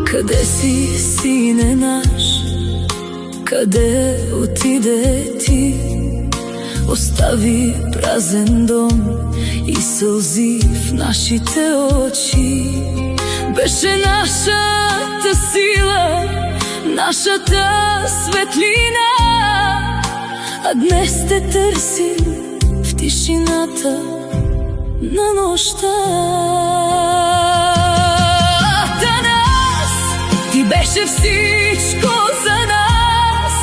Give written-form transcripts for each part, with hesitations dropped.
Къде си, сине наш? Къде отиде ти? Остави празен дом и сълзи в нашите очи. Беше нашата сила, нашата светлина, а днес те търсим в тишината на нощта. Ти беше всичко за нас,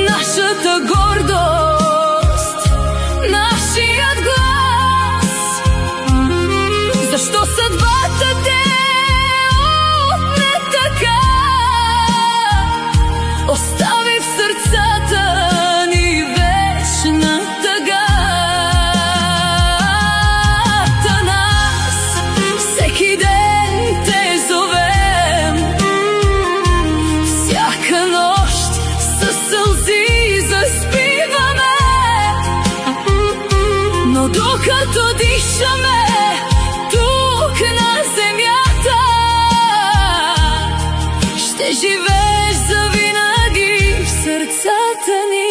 нашата гордост, нашият глас. Защо съдбата те отне така? Остави в сърцата ни вечна тъга. Нас всеки ден те зове, докато дишаме тук на земята, ще живееш завинаги в сърцата ни.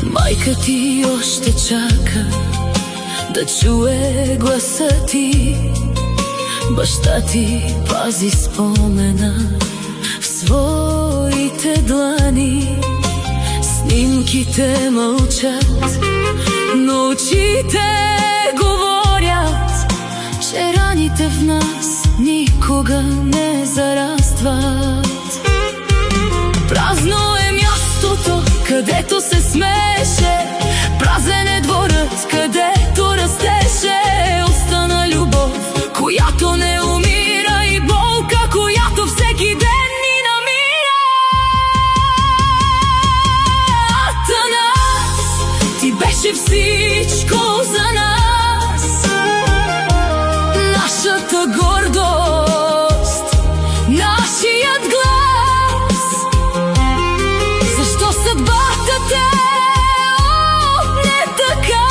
Майка ти още чака да чуе гласа ти. Баща ти пази спомена в своите длани. Снимките мълчат, но очите говорят, че раните в нас никога не зарастват. Празно е мястото, където се смеше, празен е дворът, където растеше. Остана любов, която не умира, и болка, която всеки ден ни намира. Нас ти беше всичко за нас, нашата гордост, нашият глас. Защо съдбата те отне така?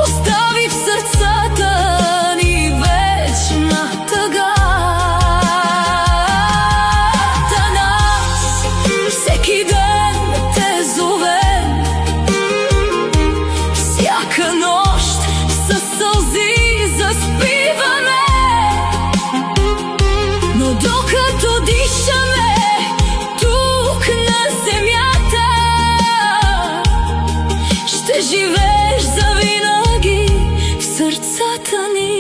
Остави в сърцата ни вечна тъга. Нас всеки ден те зовем, всяка нощ със сълзи заспиваме, но докато дишаме тук на земята, ще живееш завинаги в сърцата ни.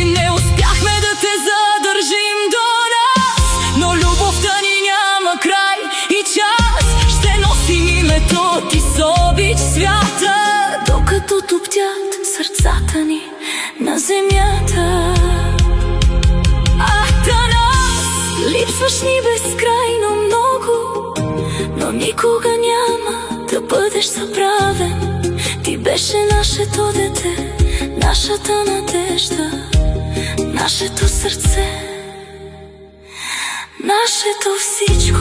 Не успяхме да те задържим до нас, но любовта ни няма край и час. Ще носим името ти с обич свята, докато туптят сърцата ни на земята. Липсваш ни безкрайно много, но никога няма да бъдеш забравен. Ти беше нашето дете, нашата надежда, нашето сърце, нашето всичко.